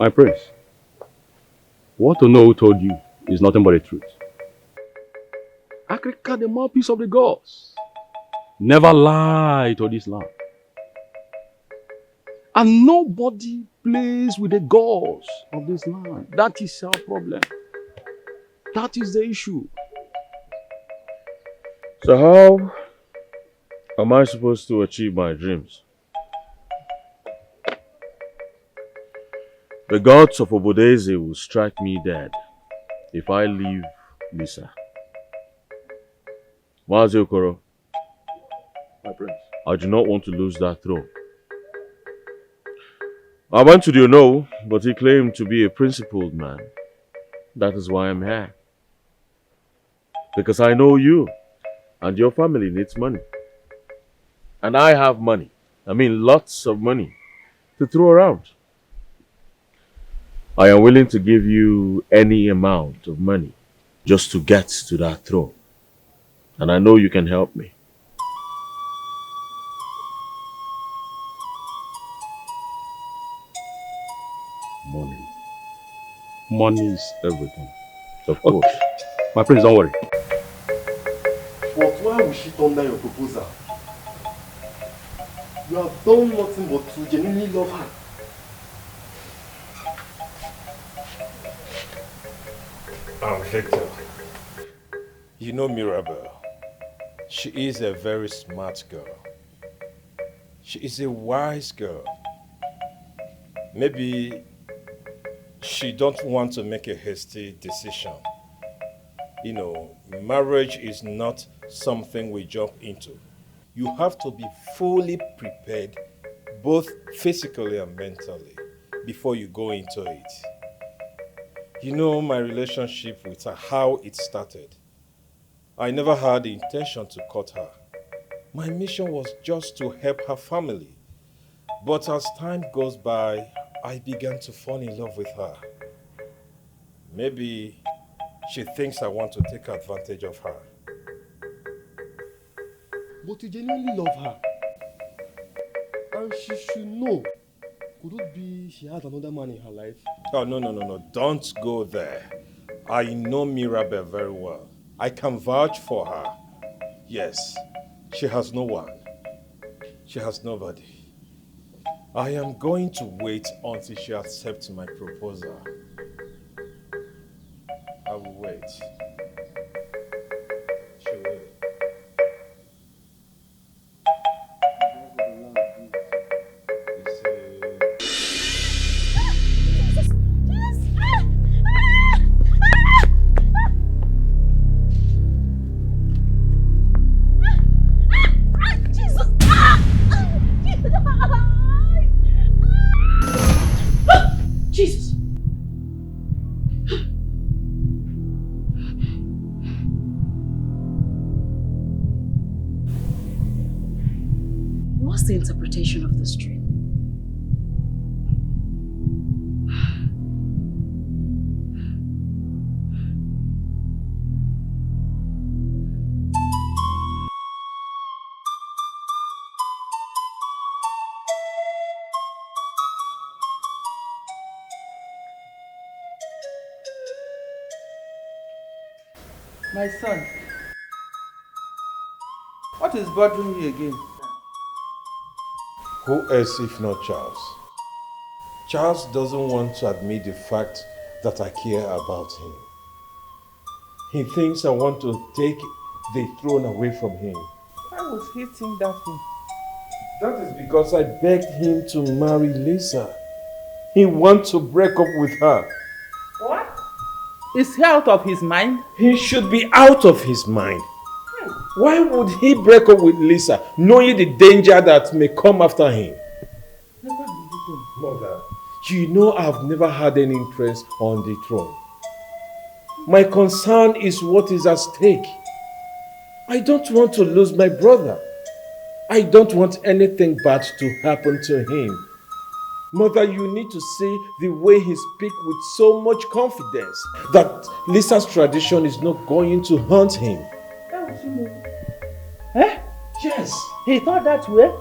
My prince, what to know who told you is nothing but the truth. Africa, the mouthpiece of the gods, never lie to this land. And nobody plays with the gods of this land. That is our problem. That is the issue. So how am I supposed to achieve my dreams? The gods of Obodeze will strike me dead if I leave Lisa. Mazi Okoro, My prince. I do not want to lose that throne. I went to the Ono, but he claimed to be a principled man. That is why I'm here. Because I know you and your family needs money. And I have money. I mean lots of money to throw around. I am willing to give you any amount of money just to get to that throne. And I know you can help me. Money. Money is everything. Of course. My prince, don't worry. But why would she turn down your proposal? You have done nothing but to genuinely love her. Victor, you know Mirabel. She is a very smart girl. She is a wise girl. Maybe she don't want to make a hasty decision. You know, marriage is not something we jump into. You have to be fully prepared, both physically and mentally, before you go into it. You know my relationship with her, how it started. I never had the intention to cut her. My mission was just to help her family. But as time goes by, I began to fall in love with her. Maybe she thinks I want to take advantage of her. But you genuinely love her. And she should know. Could it be she has another man in her life? Oh, no. Don't go there. I know Mirabel very well. I can vouch for her. Yes, she has no one. She has nobody. I am going to wait until she accepts my proposal. I will wait. She will. What's the interpretation of this dream? My son, what is bothering you again? Who else if not Charles? Charles doesn't want to admit the fact that I care about him. He thinks I want to take the throne away from him. Why would he think that way? That is because I begged him to marry Lisa. He wants to break up with her. What? Is he out of his mind? He should be out of his mind. Why would he break up with Lisa, knowing the danger that may come after him? Mother, you know I've never had any interest on the throne. My concern is what is at stake. I don't want to lose my brother. I don't want anything bad to happen to him. Mother, you need to see the way he speaks with so much confidence that Lisa's tradition is not going to haunt him. How would you know? Eh? Yes. He thought that way?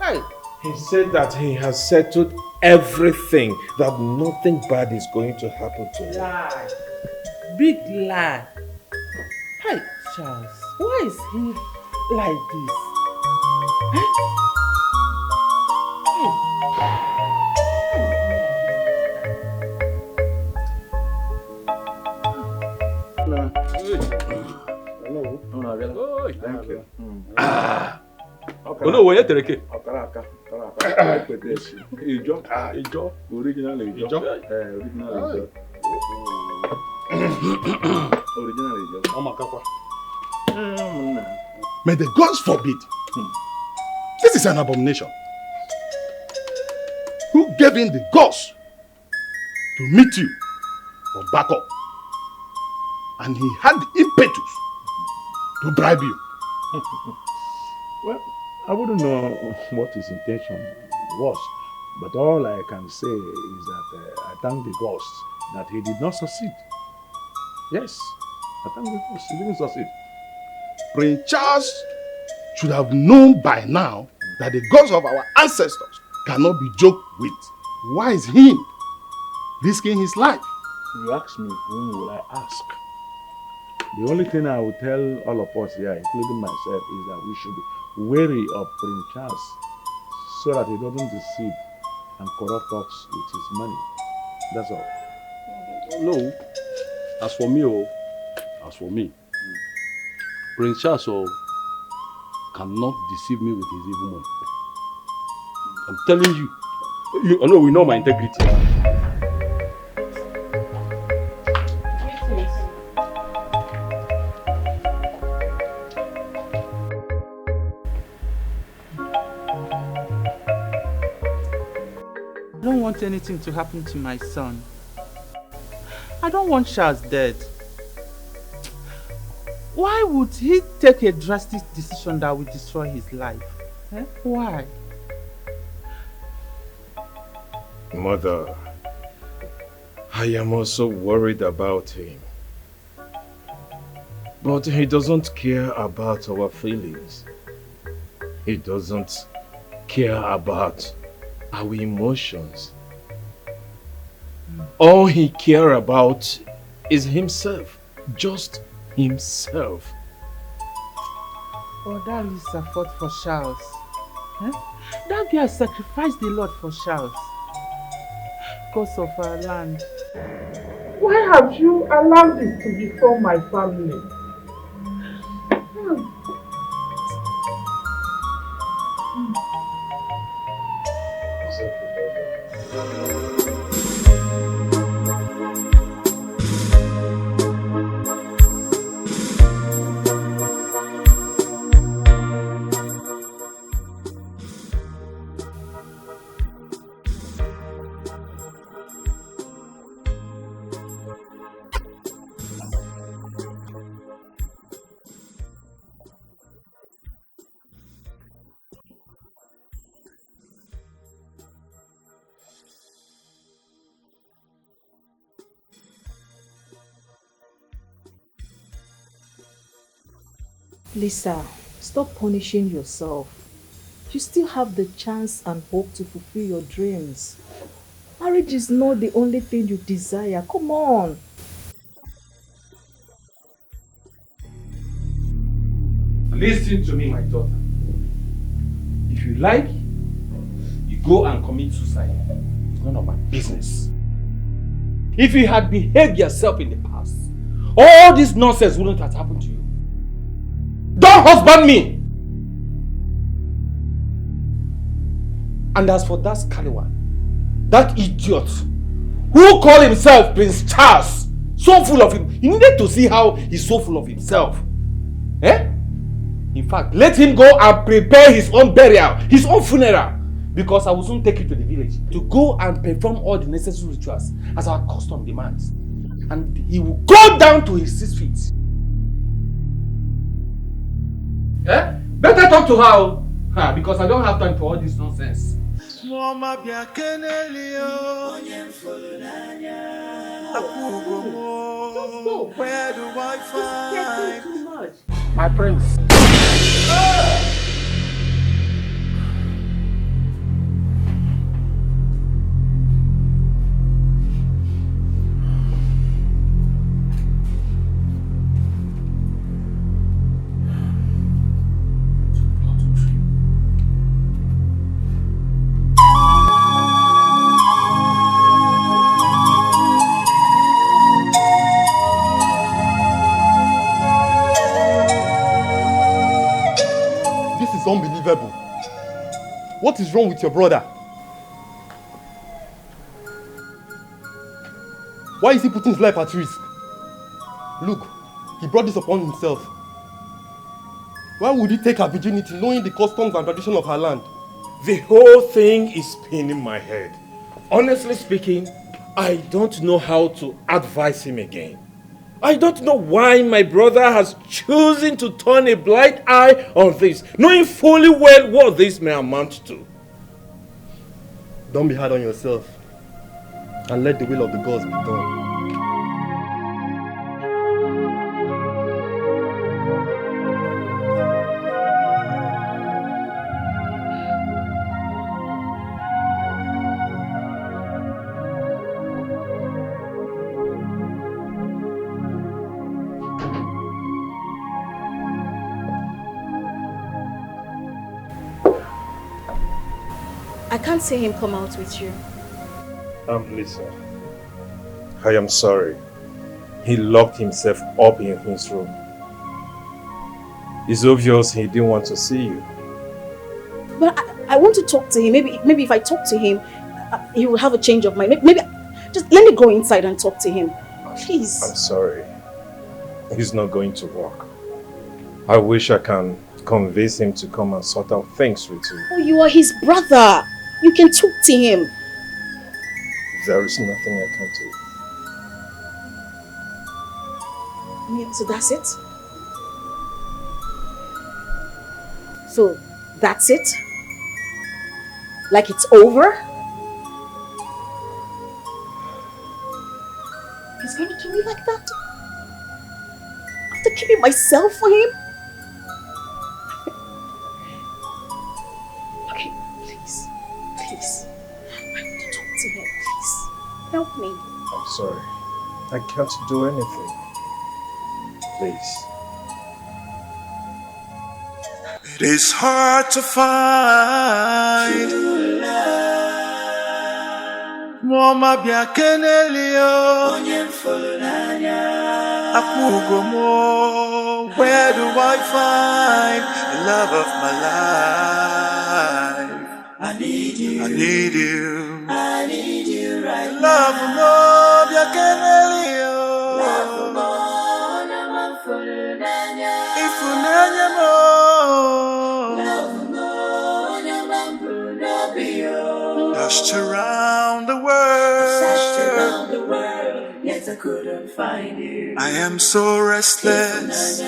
Hey. He said that he has settled everything that nothing bad is going to happen to me. Lie. Big lie. Hey, Charles, why is he like this? Thank you. No, where you take it? Ijo, original Ijo. Original Ijo. May the gods forbid. This is an abomination. Who gave him the guts to meet you for backup? And he had the impetus to bribe you. Well, I wouldn't know what his intention was, but all I can say is that I thank the gods that he did not succeed. Yes, I thank the gods he didn't succeed. Prince Charles should have known by now that the gods of our ancestors cannot be joked with. Why is he risking his life? You ask me, whom will I ask? The only thing I will tell all of us here, including myself, is that we should be wary of Prince Charles so that he doesn't deceive and corrupt us with his money. That's all. No, as for me, Prince Charles cannot deceive me with his evil money. I'm telling you, I know we know my integrity. I don't want anything to happen to my son. I don't want Charles dead. Why would he take a drastic decision that will destroy his life? Why? Mother, I am also worried about him. But he doesn't care about our feelings. He doesn't care about our emotions. All he cares about is himself. Just himself. Oh, that is a fault for Charles. That girl sacrificed the Lord for Charles. Because of our land. Why have you allowed this to befall my family? Lisa, stop punishing yourself. You still have the chance and hope to fulfill your dreams. Marriage is not the only thing you desire. Come on. Listen to me, my daughter. If you like, you go and commit suicide. It's none of my business. If you had behaved yourself in the past, all this nonsense wouldn't have happened to you. Don't husband me! And as for that scallywag, that idiot, who called himself Prince Charles, so full of him, you needed to see how he's so full of himself. In fact, let him go and prepare his own burial, his own funeral. Because I will soon take you to the village to go and perform all the necessary rituals as our custom demands. And he will go down to his 6 feet. Better talk to her, because I don't have time for all this nonsense. Just go. Where do I find too much? My prince. unbelievable. What is wrong with your brother? Why is he putting his life at risk? Look, he brought this upon himself. Why would he take her virginity knowing the customs and tradition of her land? The whole thing is spinning my head. Honestly speaking, I don't know how to advise him again. I don't know why my brother has chosen to turn a blind eye on this, knowing fully well what this may amount to. Don't be hard on yourself and let the will of the gods be done. I can't see him come out with you. Lisa, I am sorry. He locked himself up in his room. It's obvious he didn't want to see you. But I want to talk to him. Maybe if I talk to him, he will have a change of mind. Maybe just let me go inside and talk to him. Please. I'm sorry. He's not going to work. I wish I can convince him to come and sort out things with you. Oh, you are his brother. You can talk to him. There is nothing I can do. Yeah, so that's it? So that's it? Like it's over? He's going to do me like that? After keeping myself for him? Okay, please. I need to talk to him, please. Help me. I'm sorry. I can't do anything. Please. It is hard to find true love. Mama bia kenelio onye mfulanya akugomo. Where do I find the love of my life? I need you. I need you. I need you right now. Love mo bia kenelio. Love mo na mfulanya. Ifunanya mo. Searched around the world, yet I couldn't find you. I am so restless.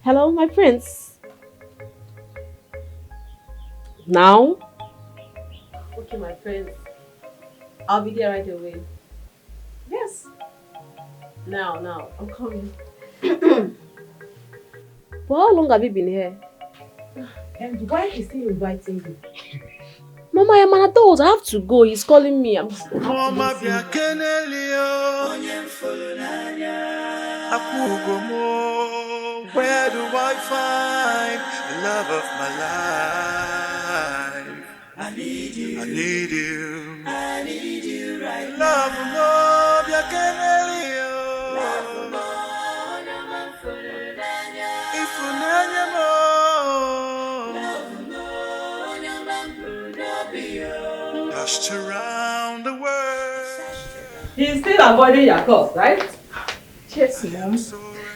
Hello, my prince. Now? Okay, my prince. I'll be there right away. Yes. Now, I'm coming. For how long have you been here? And why is he inviting you? Mama, I am an adult. I have to go. He's calling me. I'm just Mama, where do I find the love of my life? I need you. I need you. I need you right now. Love mo bia kenelio. Love mo na mfulanya. Ifunanya mo. Love mo na mfulanya. Dashed around the world. He's still avoiding your calls, right? Yes, Mom.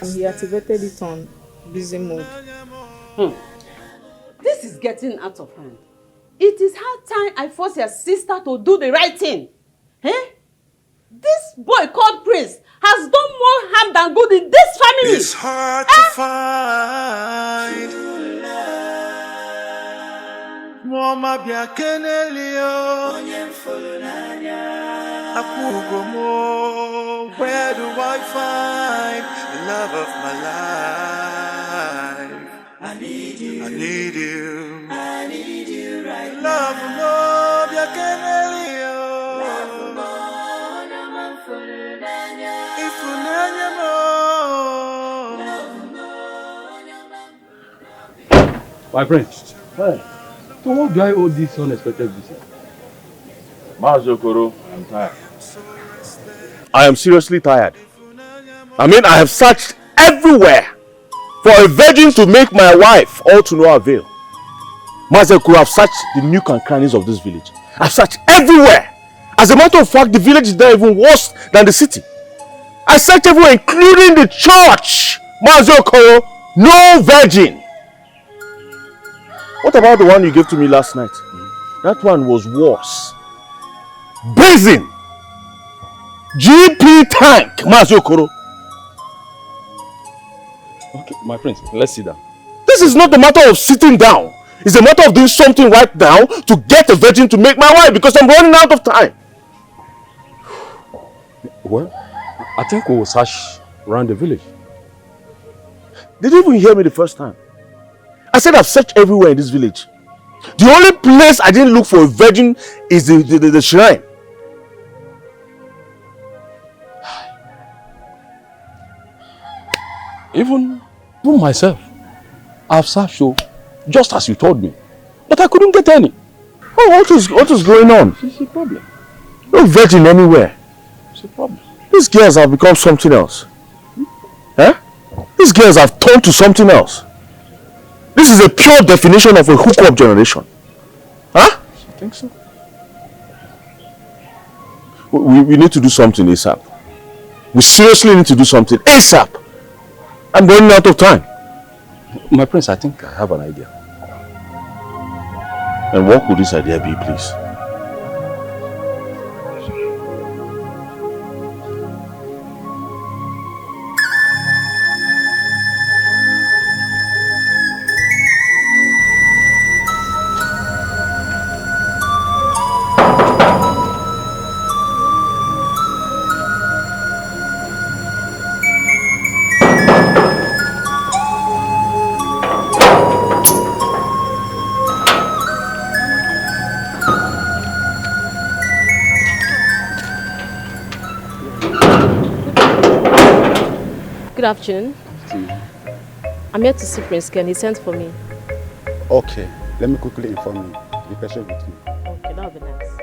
And he activated it on busy mode. This is getting out of hand. It is high time I force your sister to do the right thing. Eh? This boy called Prince has done more harm than good in this family. It's hard to find Mama bia kenelio onye mfulanya akugomo. Where do I find the love of my life? I need you. I need you. I need you right now. Love mo bia kenelio. Love mo na mfulanya. Ifunanya mo. My friend, hey, so what do I owe this unexpected visit? Mazokoro, I'm tired. I am seriously tired. I mean, I have searched everywhere for a virgin to make my wife, all to no avail. Master could have searched the nook and crannies of this village. I've searched everywhere. As a matter of fact, the village is there even worse than the city. I searched everywhere, including the church. Master, no virgin. What about the one you gave to me last night? That one was worse. Brazen. GP tank, Maziokoro. Okay, my prince, let's sit down. This is not a matter of sitting down. It's a matter of doing something right now to get a virgin to make my wife because I'm running out of time. Well, I think we will search around the village. Did you even hear me the first time? I said I've searched everywhere in this village. The only place I didn't look for a virgin is the shrine. Even myself, I've searched just as you told me, but I couldn't get any. Oh, what is going on? It's a problem. No virgin anywhere. It's a problem. These girls have become something else. Huh? These girls have turned to something else. This is a pure definition of a hookup generation. Huh? I think so. We need to do something ASAP. We seriously need to do something ASAP. I'm running out of time. My prince, I think I have an idea. And what could this idea be, please? Good afternoon. I'm here to see Prince Ken. He sent for me. Okay, let me quickly inform you. Be patient with me. Okay, that would be nice.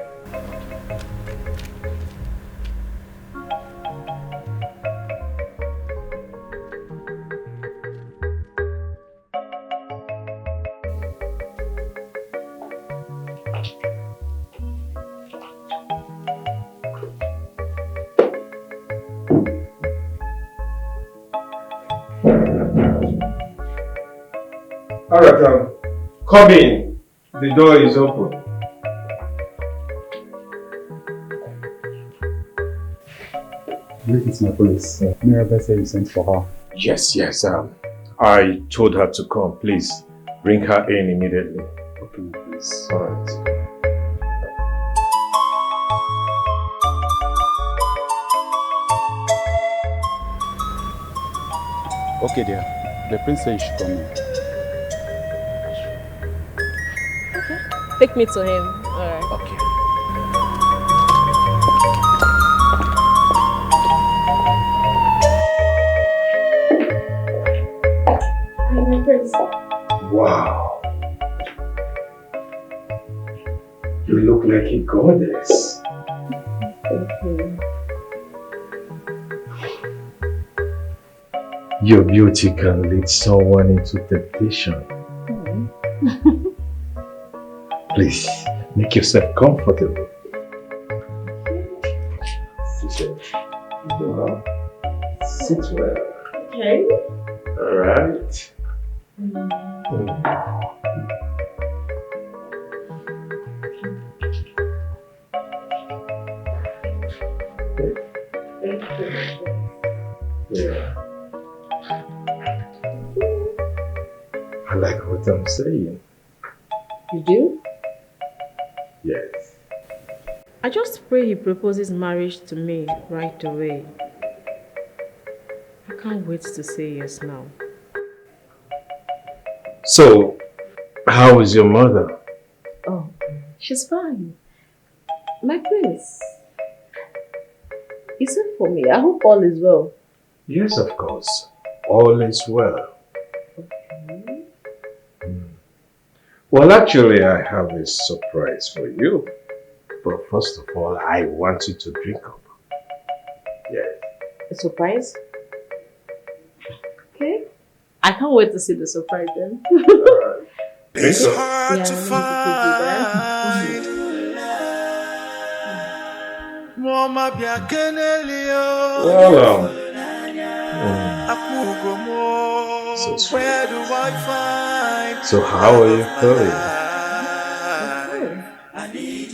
Alright, come in. The door is open. Greetings, my prince. Mirabel said you sent for her. Yes. I told her to come. Please, bring her in immediately. Okay, my prince. Alright. Okay, dear. The prince said you should come in. Take me to him. Alright. Okay. Wow. You look like a goddess. Your beauty can lead someone into temptation. Please, make yourself comfortable. Sit well. Sit well. Okay. Alright. Yeah. I like what I'm saying. You do? Yes. I just pray he proposes marriage to me right away. I can't wait to say yes now. So, how is your mother? Oh, she's fine. My prince. He sent for me. I hope all is well. Yes, of course. All is well. Well, actually, I have a surprise for you. But first of all, I want you to drink up. Yes. A surprise? I can't wait to see the surprise then. It's hard to find. Mama Biakenelio. Well, Where do I find? so how are you feeling? I need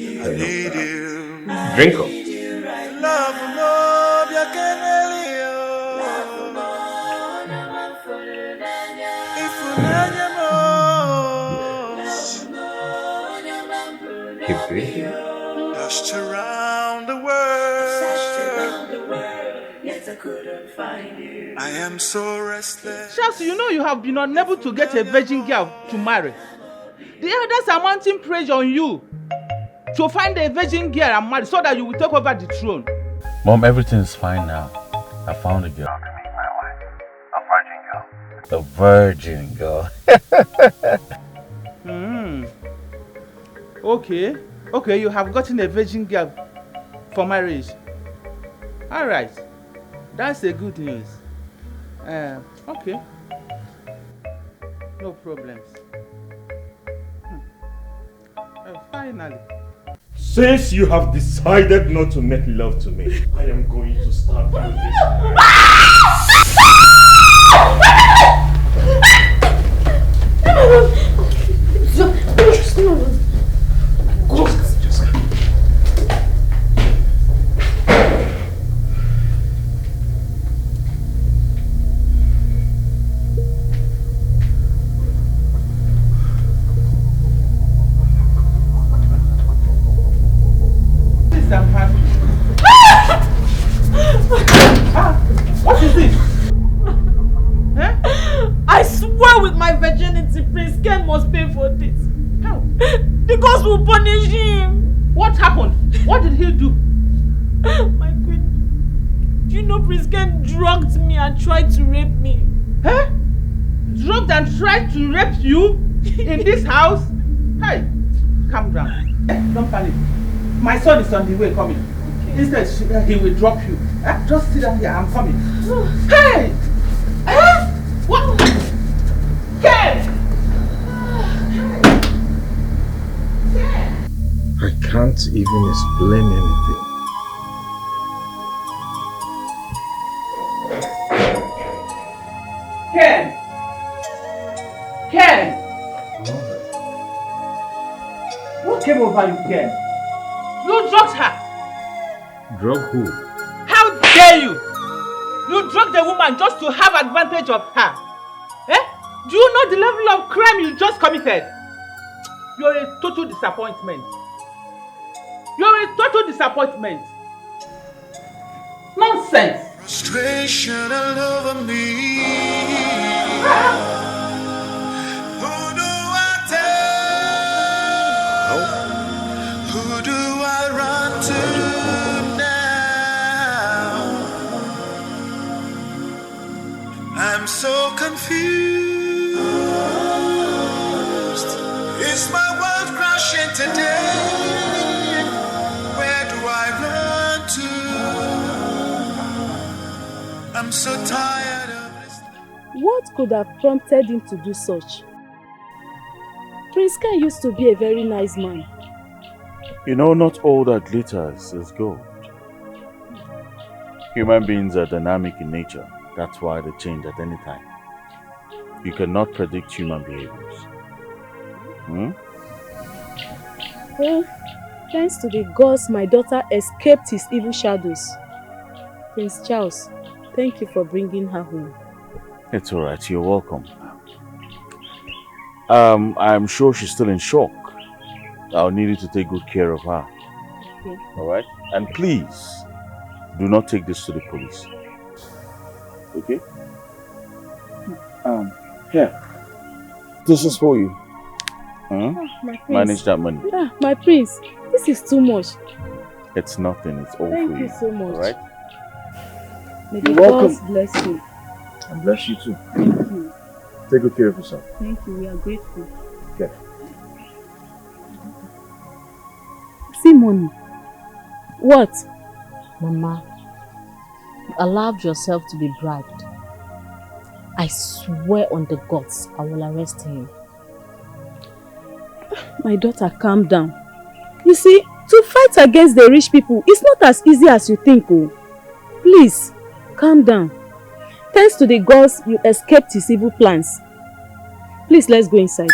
you. Drink up. Love more Biakenelio. If you Keep drinking. Dust around the world, yet I couldn't find you. I am so restless. Charles, you know you have been unable to get a virgin girl to marry. The elders are mounting pressure on you to find a virgin girl and marry so that you will take over the throne. Mom, everything's fine now. I found a girl. A virgin girl. Okay, you have gotten a virgin girl for marriage. All right, that's a good news. Okay, no problems. Finally. Since you have decided not to make love to me, I am going to start doing this. What is this? I swear with my virginity, Prince Ken must pay for this. How? The gods will punish him. What happened? What did he do? My queen, do you know Prince Ken drugged me and tried to rape me? Huh? Drugged and tried to rape you in this house? Hey, calm down. Don't panic. My son is on the way coming. Instead, he will drop you. Just sit down here. I'm coming. Hey! What? Ken! I can't even explain anything. Ken! Ken! What came over you, Ken? You drugged her. Drug who? How dare you? You drugged the woman just to have advantage of her. Do you know the level of crime you just committed? You're a total disappointment. You're a total disappointment. Nonsense. Frustration all over me. Who do I tell? Who do I run to now? I'm so confused. Is my world crashing today? Where do I run to? I'm so tired of this. What could have prompted him to do such? Prince Ken used to be a very nice man. You know, not all that glitters is gold. Human beings are dynamic in nature. That's why they change at any time. You cannot predict human behaviors. Well, thanks to the gods, my daughter escaped his evil shadows. Prince Charles, thank you for bringing her home. It's alright, you're welcome. I'm sure she's still in shock. I'll need you to take good care of her. Okay. Alright? And please, do not take this to the police. Okay? Here. This is for you. My prince. Manage that money. My prince, this is too much. It's nothing, it's all Thank for you you. so much. Alright? May the You're welcome. gods bless you. And bless you too. Thank you. Take good care of yourself. Thank you, we are grateful. Okay. See money. What? Mama, you allowed yourself to be bribed. I swear on the gods, I will arrest him. My daughter, calm down. You see, to fight against the rich people is not as easy as you think, oh. Please, calm down. Thanks to the gods, you escaped his evil plans. Please, let's go inside.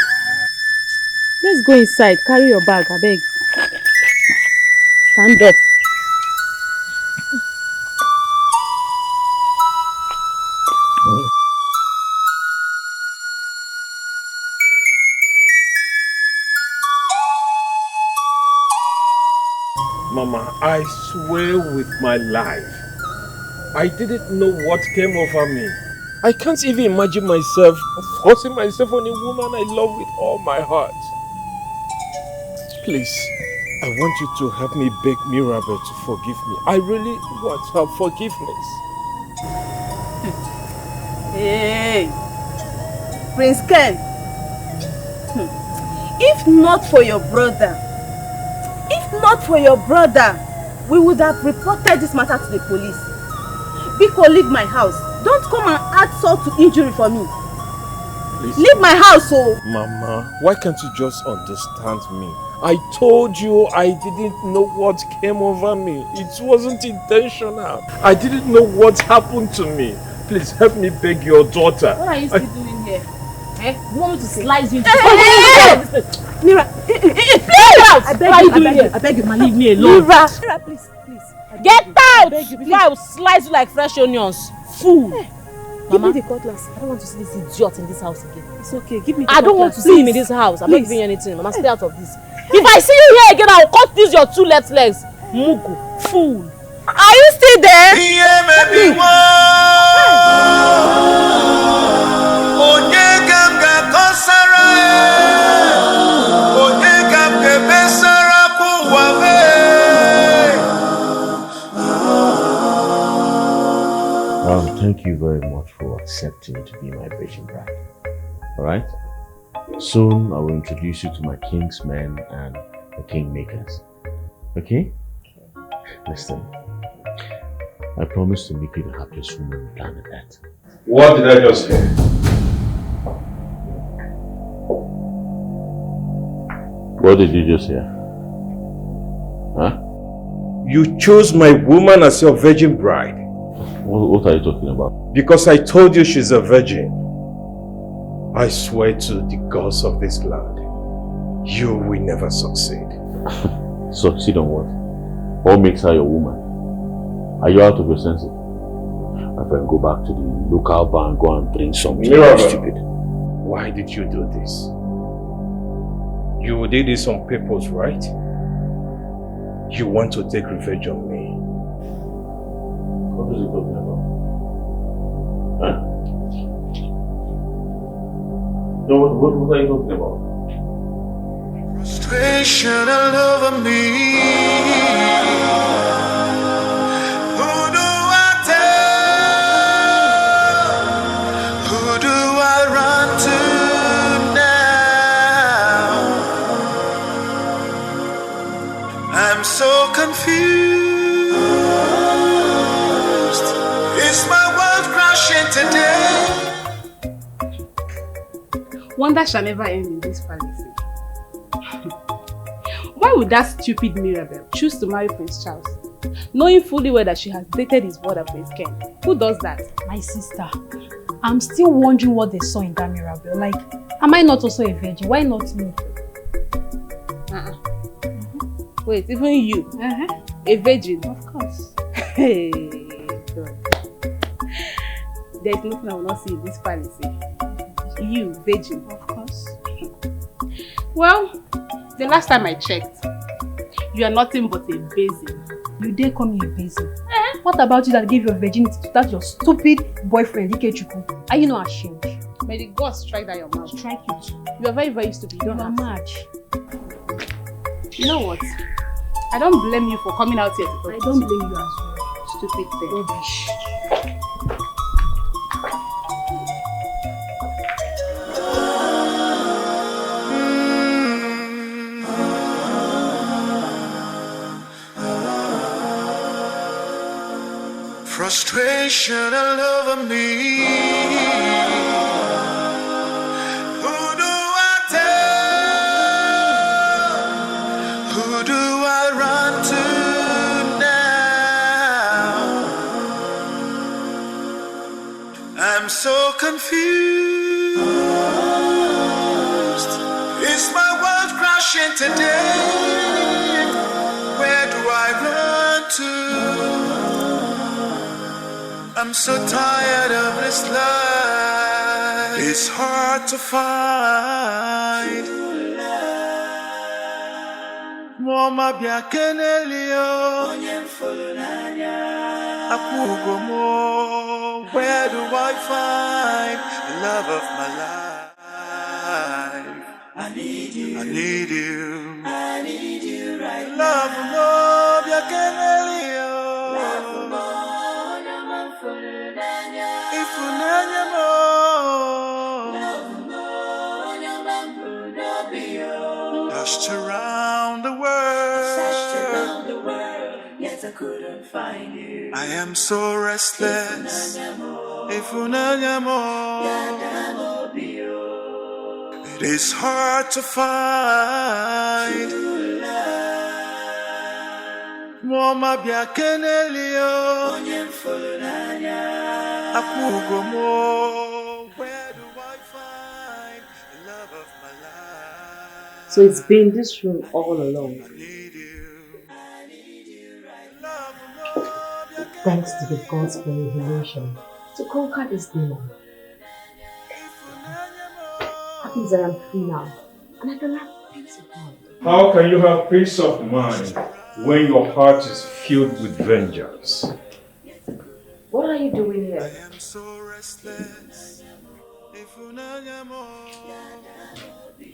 Let's go inside. Carry your bag, I beg. Stand up. Mama, I swear with my life, I didn't know what came over me. I can't even imagine myself forcing myself on a woman I love with all my heart. Please, I want you to help me beg Mirabel to forgive me. I really want her forgiveness. Hey, Prince Ken. If not for your brother, we would have reported this matter to the police. Biko, leave my house. Don't come and add salt to injury for me. Please. Leave my house, oh. Mama, why can't you just understand me? I told you I didn't know what came over me. It wasn't intentional. I didn't know what happened to me. Please help me beg your daughter. What are you still doing here? You want me to slice you into Mira, please out! I beg you, man, leave me alone. Mira, please. Get out! Before I will slice you like fresh onions. Fool! Hey, give me the cutlass. I don't want to see this idiot in this house again. It's okay, give me the cutlass. I don't want to see him in this house. I'm not giving you anything. Mama, stay out of this. Hey. If I see you here again, I will cut these your two left legs. Mugu, fool. Are you still there? Thank you very much for accepting to be my virgin bride. Alright? Soon I will introduce you to my king's men and the kingmakers. Okay? Listen, I promise to make you the happiest woman on planet Earth. What did I just hear? What did you just hear? Huh? You chose my woman as your virgin bride. What are you talking about? Because I told you she's a virgin. I swear to the gods of this land, you will never succeed. Succeed on what? What makes her your woman? Are you out of your senses? My friend, go back to the local bar and go and drink something. Mirabel, stupid. Why did you do this? You did this on purpose, right? You want to take revenge on me. What is he talking about? Huh? No, what are you talking about? Frustration all over me. Who do I tell? Who do I run to now? I'm so confused. Is my world crashing today? Wonder shall never end in this palace. Why would that stupid Mirabel choose to marry Prince Charles, knowing fully well that she has dated his brother Prince Ken? Who does that? My sister, I'm still wondering what they saw in that Mirabel. Like, am I not also a virgin? Why not me? Wait, even you? A virgin? Of course. Hey, God. There's nothing I will not see in this palace. You, virgin. Of course. Well, the last time I checked, you are nothing but a basin. You dare call me a basin? What about you that gave your virginity to that your stupid boyfriend, Ikechuku? Are you not ashamed? May the gods strike that your mouth. Strike you too. You are very, very stupid. You are mad. You know what? I don't blame you for coming out here to talk. I don't blame you as well. Stupid thing. Rubbish. Frustration. desperation all over me. Who do I tell? Who do I run to now? I'm so confused. Is my world crashing today? Where do I run to? I'm so tired of this life. It's hard to find. Mama biakenelio. Akugomo. Where do I find the love of my life? I need you. I need you. I need you right now. Love more biakenelio. Dashed around the world, yet I couldn't find you. I am so restless. It is hard to find. Mama biakenelio. Akugomo. Where do I find the love of my life? So it's been this room all along. Thanks to the gods for revelation to conquer this demon. That means that I'm free now. And I can have peace of mind. How can you have peace of mind when your heart is filled with vengeance? What are you doing here?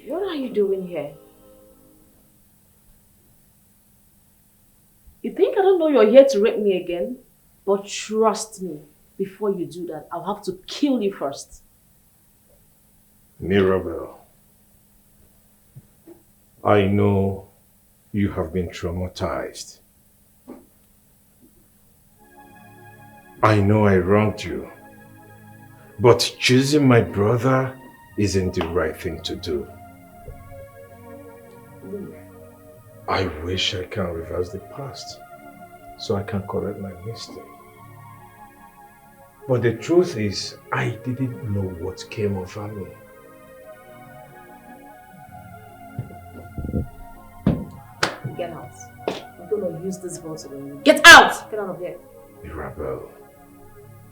What are you doing here? You think I don't know you're here to rape me again? But trust me, before you do that, I'll have to kill you first. Mirabel, I know you have been traumatized. I know I wronged you, but choosing my brother isn't the right thing to do. I wish I can reverse the past so I can correct my mistake. But the truth is, I didn't know what came over me. Get out. I'm gonna use this bottle on you. Get out! Get out of here. Mirabel,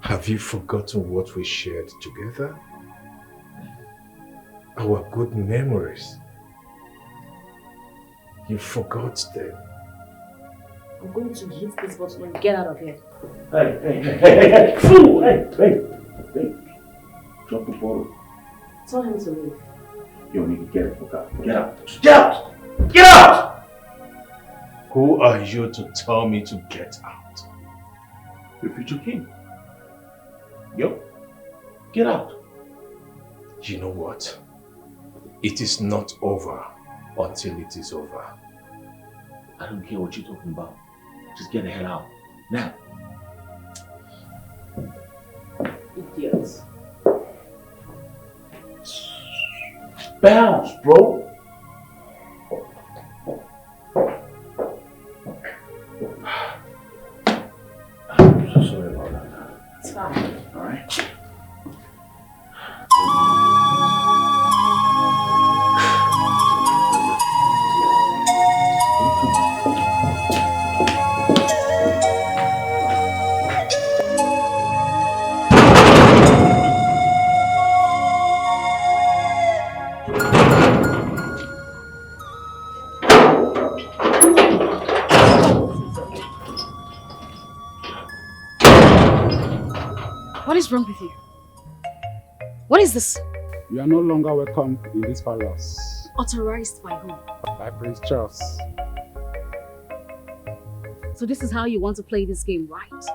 have you forgotten what we shared together? Our good memories. You forgot them. I'm going to use this bottle and get out of here. Hey, fool! Hey! Drop the bottle. Tell him to leave. You need to get it, fuck out. Get out! Get out! Get out! Who are you to tell me to get out? Your future king. Yo, get out. You know what? It is not over until it is over. I don't care what you're talking about. Just get the hell out. Now. Idiots. Bounce, bro. I'm so sorry about that. It's fine. All right. What is wrong with you? What is this? You are no longer welcome in this palace. Authorized by whom? By Prince Charles. So this is how you want to play this game, right?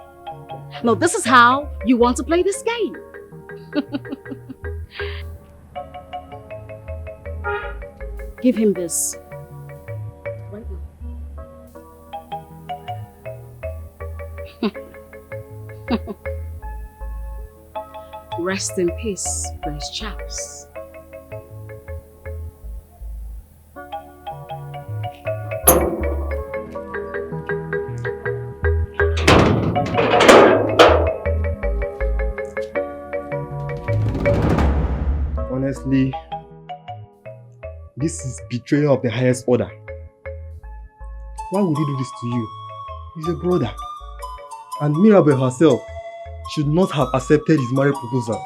No, this is how you want to play this game. Give him this. Right now. Rest in peace, Prince Charles. Honestly, this is betrayal of the highest order. Why would he do this to you? He's your brother. And Mirabel herself should not have accepted his marriage proposal.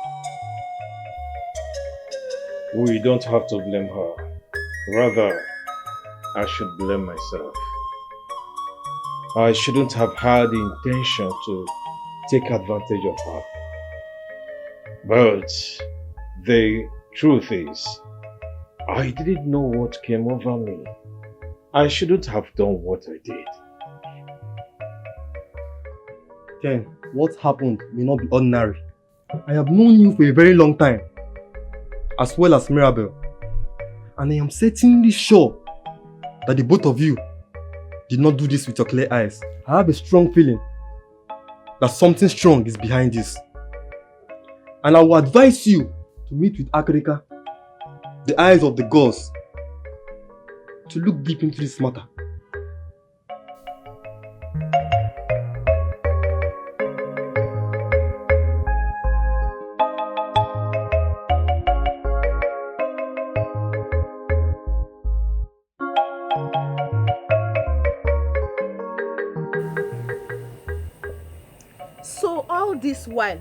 We don't have to blame her. Rather, I should blame myself. I shouldn't have had the intention to take advantage of her. But the truth is, I didn't know what came over me. I shouldn't have done what I did. Ken, what happened may not be ordinary. I have known you for a very long time, as well as Mirabel. And I am certainly sure that the both of you did not do this with your clear eyes. I have a strong feeling that something strong is behind this. And I will advise you to meet with Akarika, the eyes of the gods, to look deep into this matter. So all this while,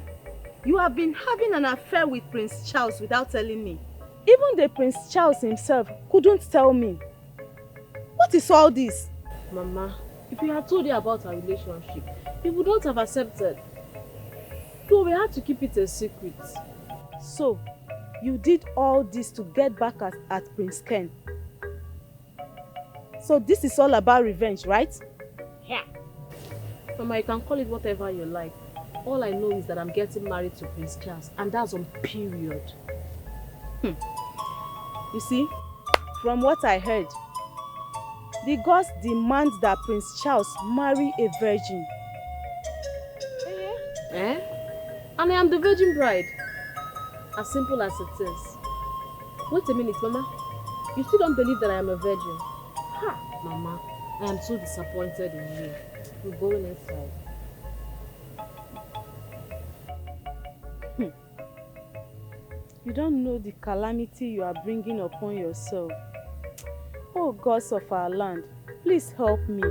you have been having an affair with Prince Charles without telling me. Even the Prince Charles himself couldn't tell me. What is all this? Mama, if we had told you about our relationship, you would not have accepted. So we had to keep it a secret. So, you did all this to get back at Prince Ken. So this is all about revenge, right? Yeah. Mama, you can call it whatever you like. All I know is that I'm getting married to Prince Charles, and that's on period. You see, from what I heard, the gods demand that Prince Charles marry a virgin. Eh? And I am the virgin bride. As simple as it is. Wait a minute, Mama. You still don't believe that I am a virgin? Ha! Mama, I am so disappointed in you. We're going inside. You don't know the calamity you are bringing upon yourself. Oh gods of our land, please help me.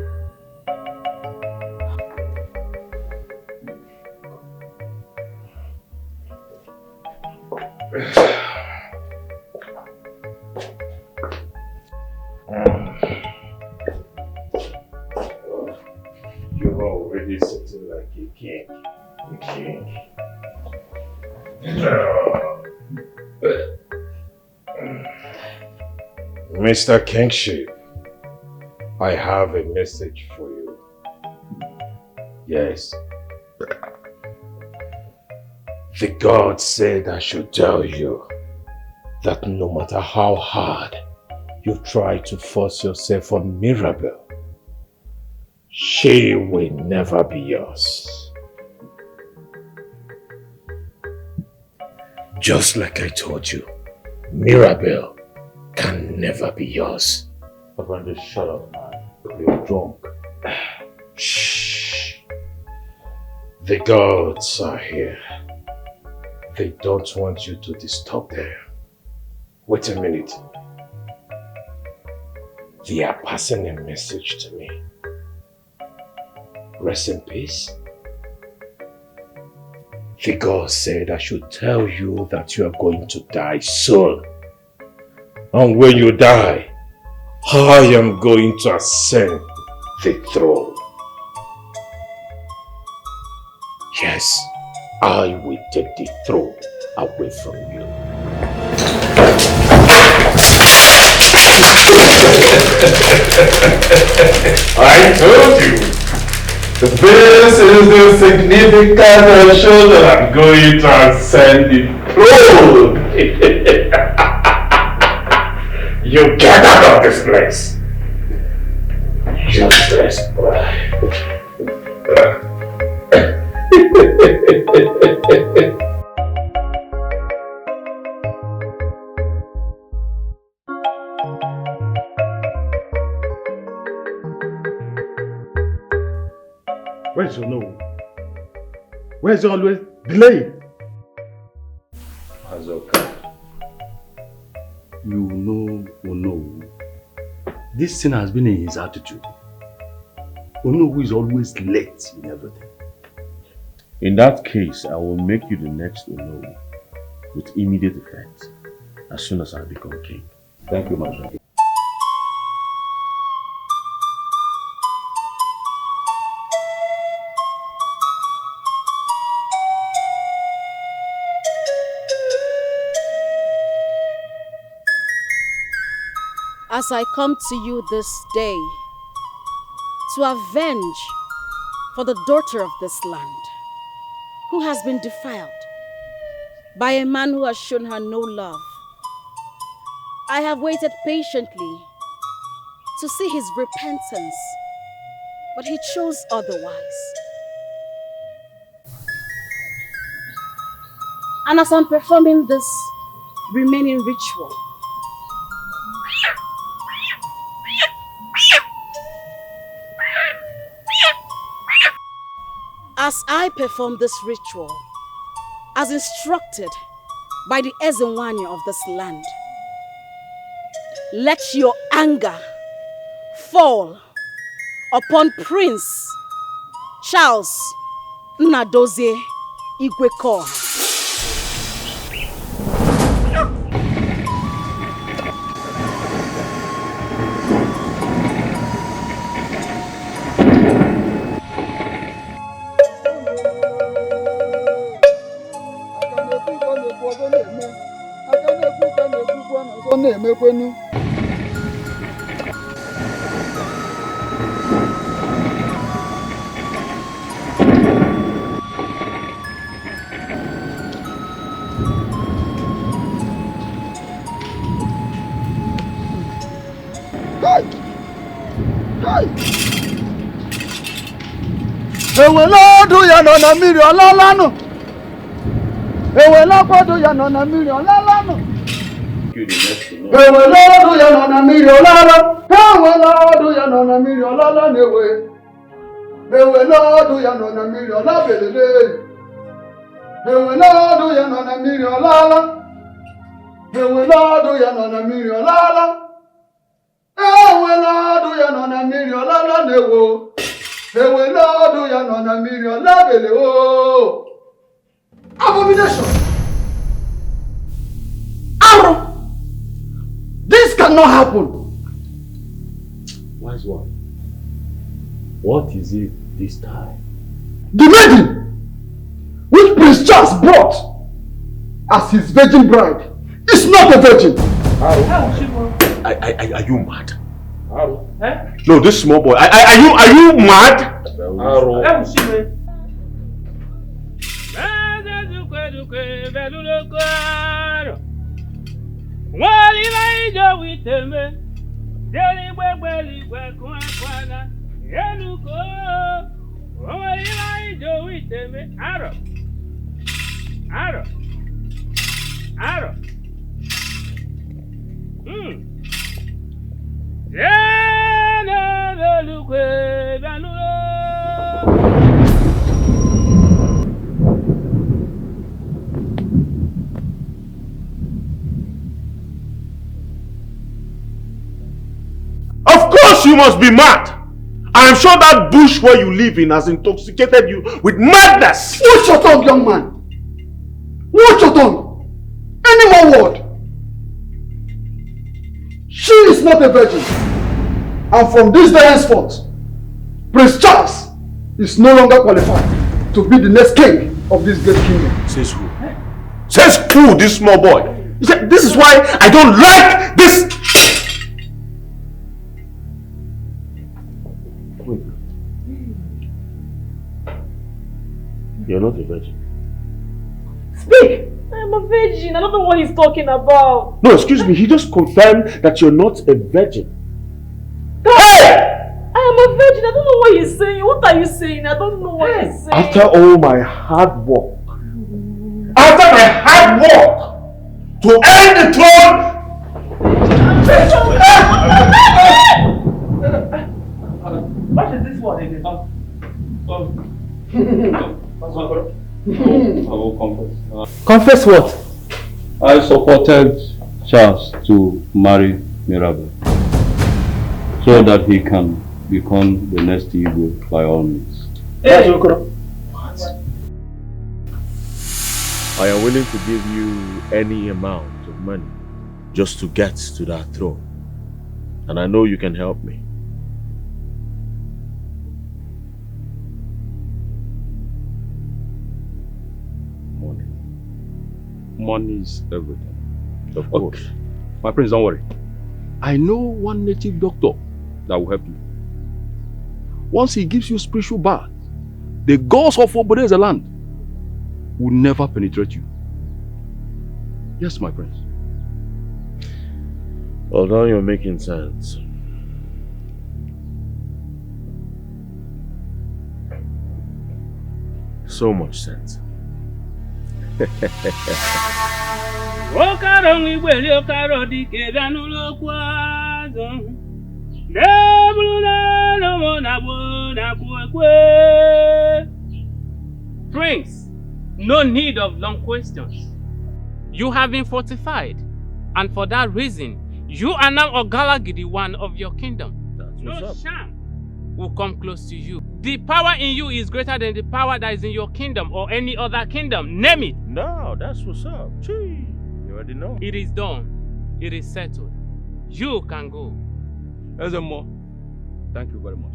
You're already sitting like a king. A king. Mr. Kingship, I have a message for you. Yes. The God said I should tell you that no matter how hard you try to force yourself on Mirabel, she will never be yours. Just like I told you, Mirabel can never be yours. Papa, just shut up, man. You're drunk. Shh. The gods are here. They don't want you to disturb them. Wait a minute. They are passing a message to me. Rest in peace. The God said I should tell you that you are going to die soon. And when you die, I am going to ascend the throne. Yes, I will take the throne away from you. I told you! This is the significant show that I'm going to ascend the throne! You get out of this place! Useless boy. Where's your no? Where's your always delay? Azoka, you know Ono. This thing has been in his attitude. Ono is always late in everything. In that case, I will make you the next Ono with immediate effect as soon as I become king. Thank you, my friend. As I come to you this day to avenge for the daughter of this land who has been defiled by a man who has shown her no love, I have waited patiently to see his repentance, but he chose otherwise. And as I'm performing this remaining ritual, as I perform this ritual, as instructed by the Ezenwanya of this land, let your anger fall upon Prince Charles Nnadozie Igwekoha. Eweladu ya nọ na mmiri ọlalanụ. Ewelakwado ya nọ na mmiri ọlalanụ. Eweladu ya nọ na mmiri ọlala. Eweladu ya nọ na mmiri ọlala na-ewe. Eweladu ya nọ na mmiri ọlabelele. Eweladu ya nọ na mmiri ọlala. Eweladu ya nọ na mmiri ọlala. Eweladu ya nọ na mmiri ọlala na-ewe. Eweladu ya nọ na mmiri ọlabele o. Abomination! Arrow! This cannot happen. Wise one, what is it this time? The maiden which Prince Charles brought as his virgin bride is not a virgin. Are you mad? No, this small boy. Are you mad? Of course you must be mad. I am sure that bush where you live in has intoxicated you with madness. Watch your tongue, young man. Watch your tongue. Any more word. She is not a virgin. And from this day henceforth, Prince Charles is no longer qualified to be the next king of this great kingdom. Says who? Says who, this small boy? He said, this is why I don't like this. Wait. You're not a virgin. Speak! I'm a virgin. I don't know what he's talking about. No, excuse me. He just confirmed that you're not a virgin. Hey! I am a virgin. I don't know what he's saying. What are you saying? I don't know what he's saying. After all my hard work, to earn the throne, What is this one again? I will confess. Confess what? I supported Charles to marry Mirabel so that he can become the next Igbo by all means. Hey. I am willing to give you any amount of money just to get to that throne. And I know you can help me. Money. Money is everything. Of course. Okay. My prince, don't worry. I know one native doctor that will help you. Once he gives you spiritual bath, the gods of Obodeze land will never penetrate you. Yes, my prince. Although you're making sense. So much sense. Prince, no need of long questions. You have been fortified, and for that reason, you are now Ogalagidi, one of your kingdom. No sham will come close to you. The power in you is greater than the power that is in your kingdom or any other kingdom. Name it. No, that's what's up. Gee, you already know. It is done. It is settled. You can go. Ezemo, thank you very much.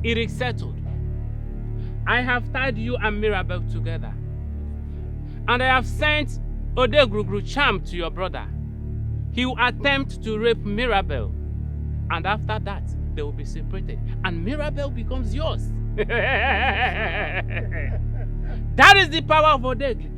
It is settled. I have tied you and Mirabel together, and I have sent Odegrugru charm to your brother. He will attempt to rape Mirabel, and after that, they will be separated, and Mirabel becomes yours. That is the power of Odegrugru.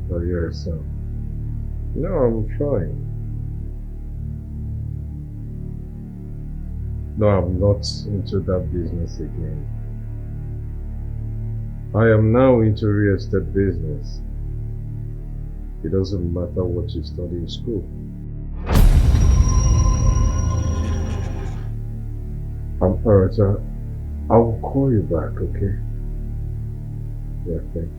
For yourself. No, I'm fine. No, I'm not into that business again. I am now into real estate business. It doesn't matter what you study in school. Alright, I will call you back, okay? Yeah, thank you.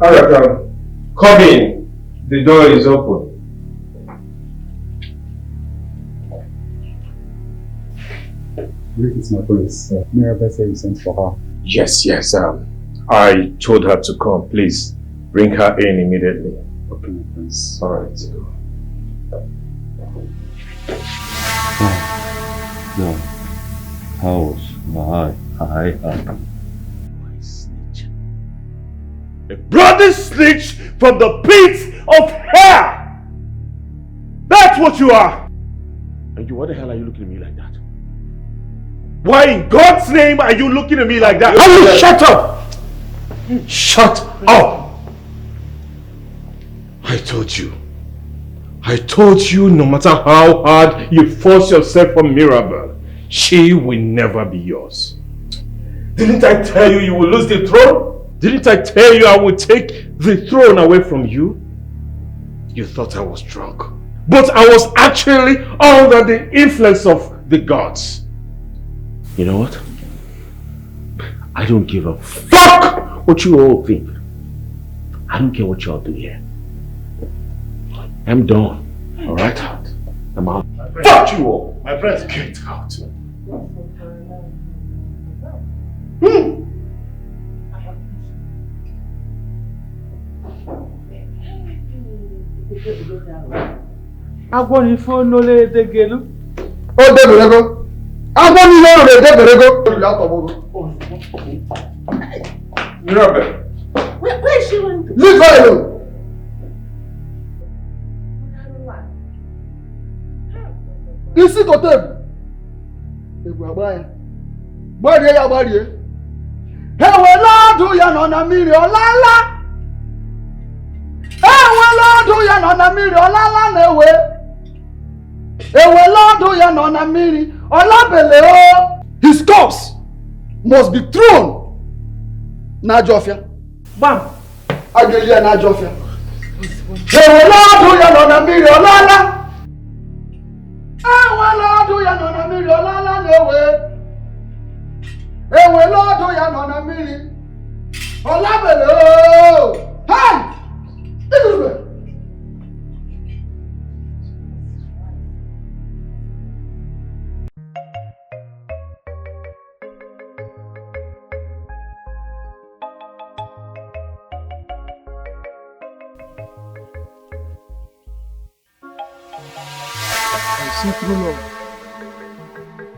Alright, come in. The door is open. Rick, it's my police. Mirabel said you sent for her. Yes. I told her to come. Please, bring her in immediately. Okay, my prince. Alright. No. House. Hi. A bloody snitch from the pits of hell! That's what you are! And you, what the hell are you looking at me like that? Why in God's name are you looking at me like that? I will shut up! Shut up! I told you no matter how hard you force yourself on Mirabel, she will never be yours. Didn't I tell you you will lose the throne? Didn't I tell you I would take the throne away from you? You thought I was drunk. But I was actually under the influence of the gods. You know what? I don't give a fuck what you all think. I don't care what y'all do here. I'm done. Alright? I'm out. Fuck you all! My friends, get out. Agwọ phone le edegelu. O deberego. Agwọ ni le deberego. Mirabel. Where is she going to? Leave her alone. Isi kotem. Egwu agba ya. Gbarie ya gbarie. Ewela ọdụ ya nọ na mmiri ọlala. Ewela ọdụ ya nọ na mmiri ọlala na-ewe. Ewela ọdụ ya nọ na mmiri ọlabele o. His corpse must be thrown n'ajọ ọfịa. Bam! A ga-eli ya n'ajọ ọfịa. Ewela ọdụ ya nọ na mmiri ọlala. Ewela ọdụ ya nọ na mmiri ọlala na-ewe. Ewela ọdụ ya nọ na mmiri ọlabele o. Hey! Ibeh! I see true love.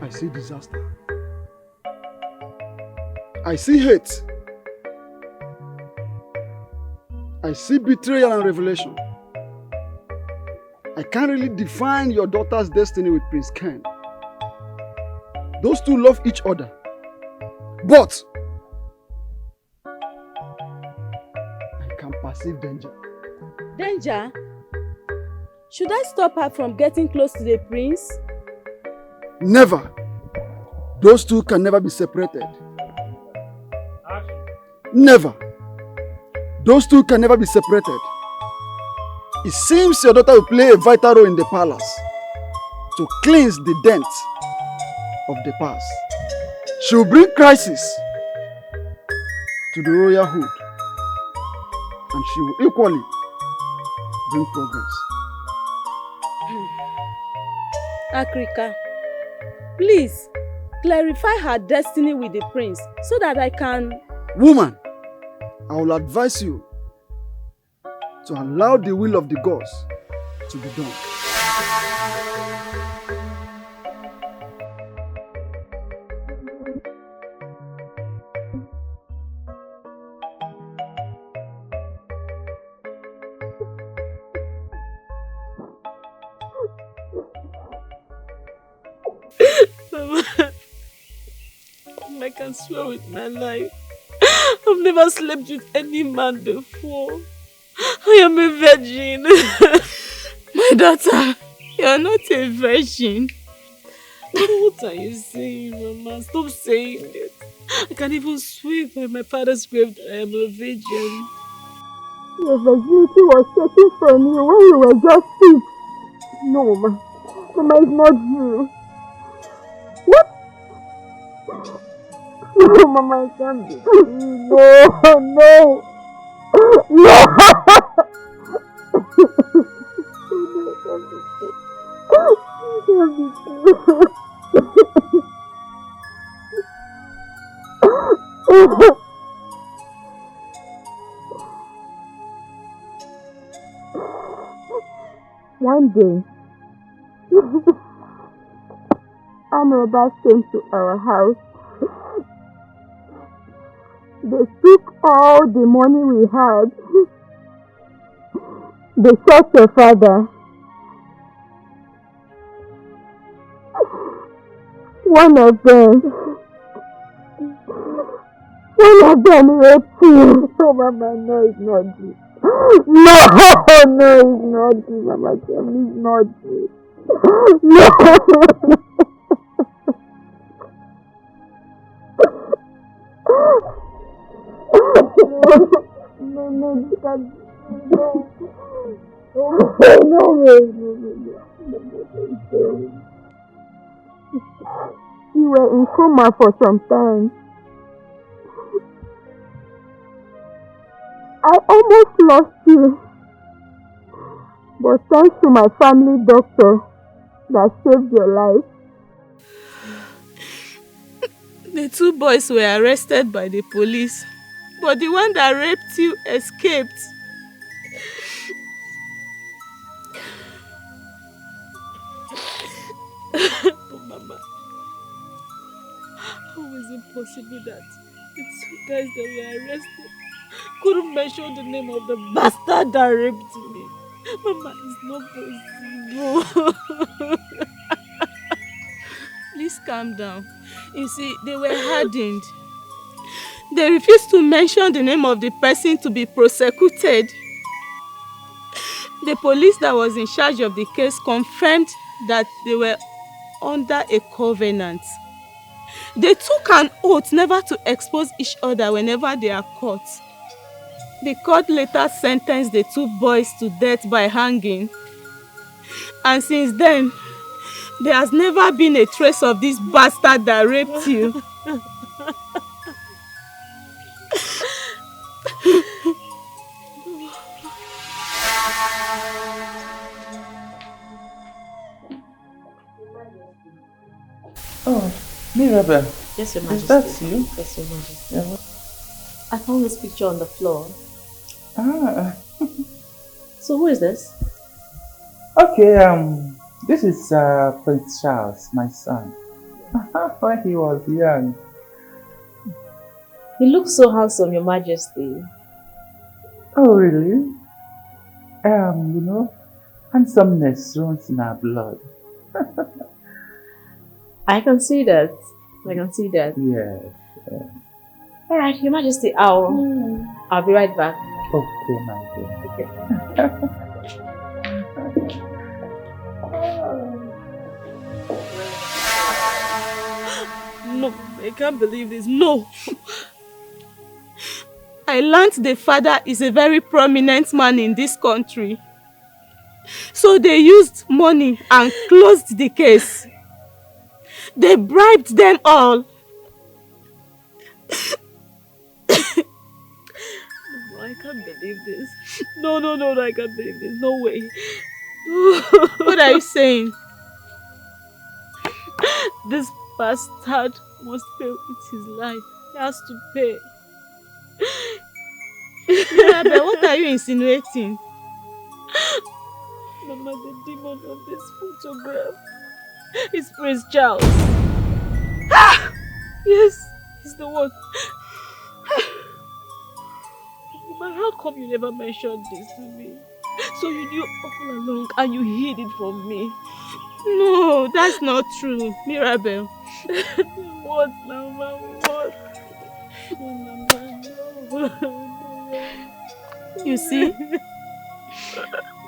I see disaster. I see hate. I see betrayal and revelation. I can't really define your daughter's destiny with Prince Ken. Those two love each other. But I can perceive danger. Danger? Should I stop her from getting close to the prince? Never. Those two can never be separated. Never. Those two can never be separated. It seems your daughter will play a vital role in the palace to cleanse the dent of the past. She will bring crisis to the royal hood, and she will equally bring progress. Akrika, please clarify her destiny with the prince so that I can... Woman, I will advise you to allow the will of the gods to be done. Mama, I can swear with my life, I've never slept with any man before. I am a virgin. My daughter, you are not a virgin. What are you saying, Mama? Stop saying it. I can even swear by my father's grave that I am a virgin. Your virginity was taken from you when you were just 6. No, Mama. Mama, it's not you. What? No, Mama, I can't do this. No, no. No! One day, armed robbers came to our house. They took all the money we had. They shot your father. One of them raped you. Oh, Mama, no, it's not this. No, it's not this. Mama, tell me it's not this. No. No, you were in coma for some time. I almost lost you, but thanks to my family doctor that saved your life. The two boys were arrested by the police, but the one that raped you escaped. Oh, Mama, how is it possible that the two guys that were arrested couldn't mention the name of the bastard that raped me? Mama, it's not possible. Please calm down. You see, they were hardened. They refused to mention the name of the person to be prosecuted. The police that was in charge of the case confirmed that they were under a covenant. They took an oath never to expose each other whenever they are caught. The court later sentenced the two boys to death by hanging. And since then, there has never been a trace of this bastard that raped you. Oh, Mirabel. Yes, Your Is Majesty. that you? Yes, Your Majesty. Yeah. I found this picture on the floor. Ah. So who is this? Okay, this is Prince Charles, my son. When he was young. He looks so handsome, Your Majesty. Oh, really? You know, handsomeness runs in our blood. I can see that. I can see that. Yes. All right, Your Majesty, I'll be right back. Okay, my dear. Okay. No, I can't believe this. No. I learned the father is a very prominent man in this country. So they used money and closed the case. They bribed them all. No, I can't believe this. No, I can't believe this. No way. What are you saying? This bastard must pay with his life. He has to pay. Mirabel, what are you insinuating? Mama, the demon of this photograph is Prince Charles. Ah! Yes, he's the one. Mama, how come you never mentioned this to me? So you knew all along and you hid it from me. No, that's not true, Mirabel. What, Mama? What? Oh, Mama, no. You see,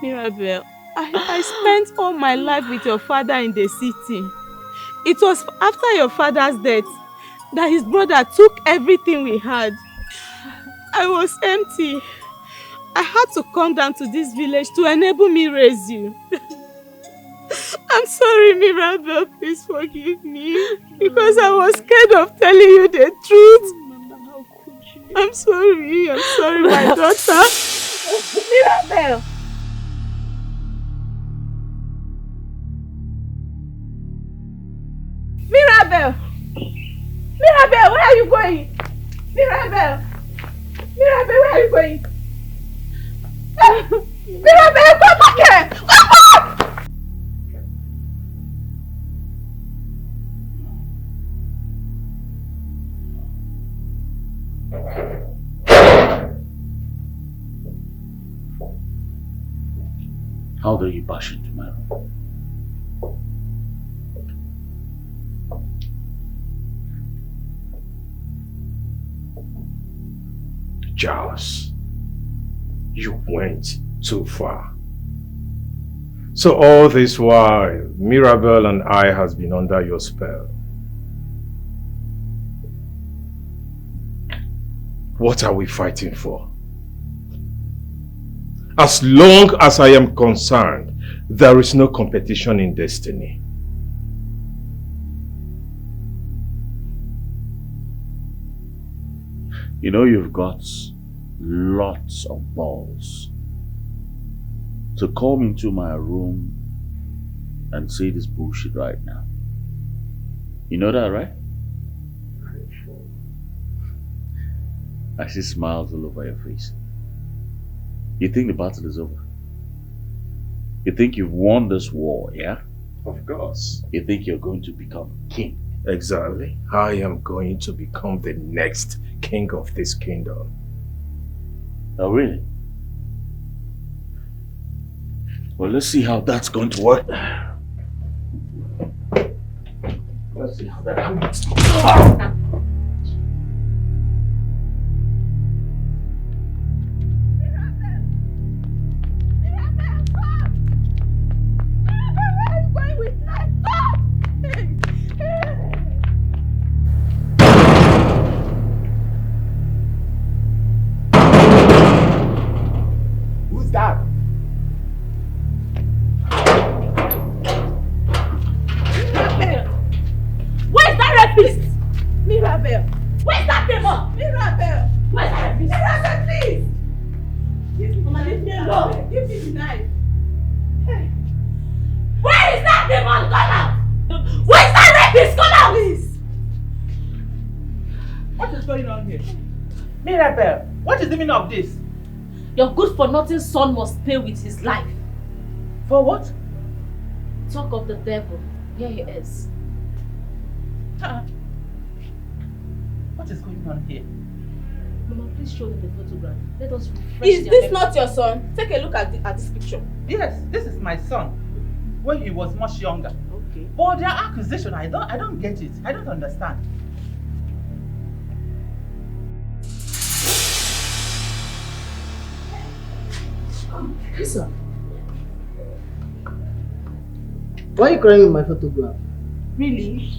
Mirabel, I spent all my life with your father in the city. It was after your father's death that his brother took everything we had. I was empty. I had to come down to this village to enable me raise you. I'm sorry, Mirabel. Please forgive me. Because I was scared of telling you the truth. Mama, how could you? I'm sorry, my daughter. Mirabel! Mirabel! Mirabel, where are you going? Mirabel! Mirabel, where are you going? Mirabel, come back here! Come back! How dare you bash into my room? Charles, you went too far. So all this while, Mirabel and I has been under your spell. What are we fighting for? As long as I am concerned, there is no competition in destiny. You know you've got lots of balls to come into my room and say this bullshit right now. You know that, right? I see smiles all over your face. You think the battle is over? You think you've won this war, yeah? Of course. You think you're going to become king? Exactly. I am going to become the next king of this kingdom. Oh, really? Well, let's see how that's going to work. Let's see how that happens. Who's that? Where's that rapist? Mirabel! Where's that demon? Mirabel! Where's that rapist? Mirabel, please! Mama, leave me alone. Give me the knife. Hey. Where is that demon? Come out! Where's that rapist? Come out! Please! What is going on here? Mirabel, what is the meaning of this? Your good-for-nothing son must pay with his life. For what? Talk of the devil. Here he is. What is going on here? Mama, please show them the photograph. Let us refresh Is their this memory. not your son? Take a look at this picture. Yes, this is my son. When he was much younger. Okay. But their accusation, I don't get it. I don't understand. Listen. Why are you crying with my photograph? Really?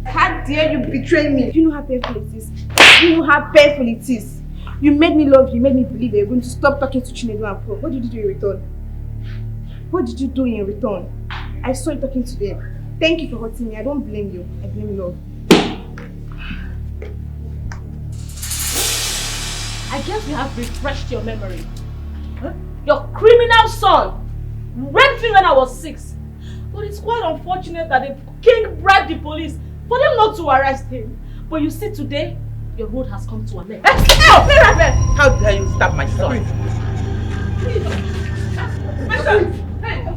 How dare you betray me? Do you know how painful it is? Do you know how painful it is? You made me love you, you made me believe that you're going to stop talking to Chinedu and Pro. What did you do in return? What did you do in return? I saw you talking to them. Thank you for hurting me. I don't blame you. I blame love. I guess we have refreshed your memory. Huh? Your criminal son raped me when I was 6. But it's quite unfortunate that the king bribed the police for them not to arrest him. But you see today, your road has come to an end. Help! Mirabel! How dare you stab my son? My son! Hey! Go!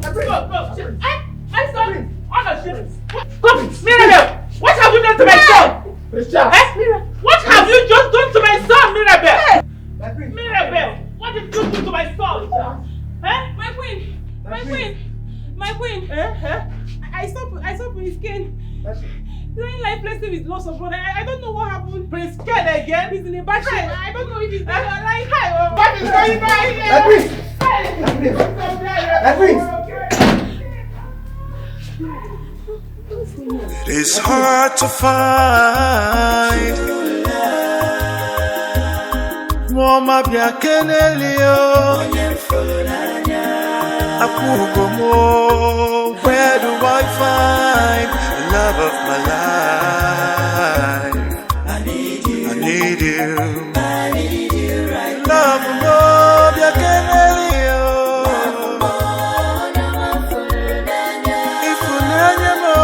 My son! Stop it! Mirabel! What have you done to my son? What have you just done to my son, Mirabel? Mirabel! What did you do to my son? My queen! My queen! My queen! I saw Prince Ken doing lifelessly with lots of blood. I don't know what happened. Prince Ken again? He's in a bad shape. I don't know if he's alive. What is going on here? It is hard to find Mama bia kenelio Akukomo, where do I find the love of my life? I need you. I need you. I need you right now. Love mo bia kenelio Ifunanya mo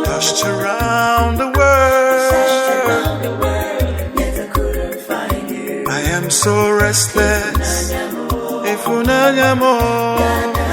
Touched around the world, yet I couldn't find you. I'm so restless. If unanyamo.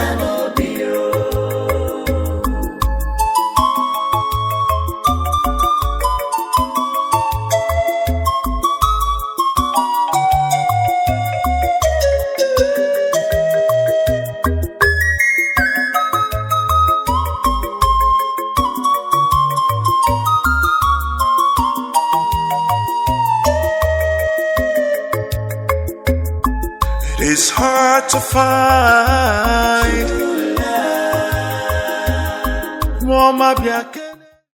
It's hard to find.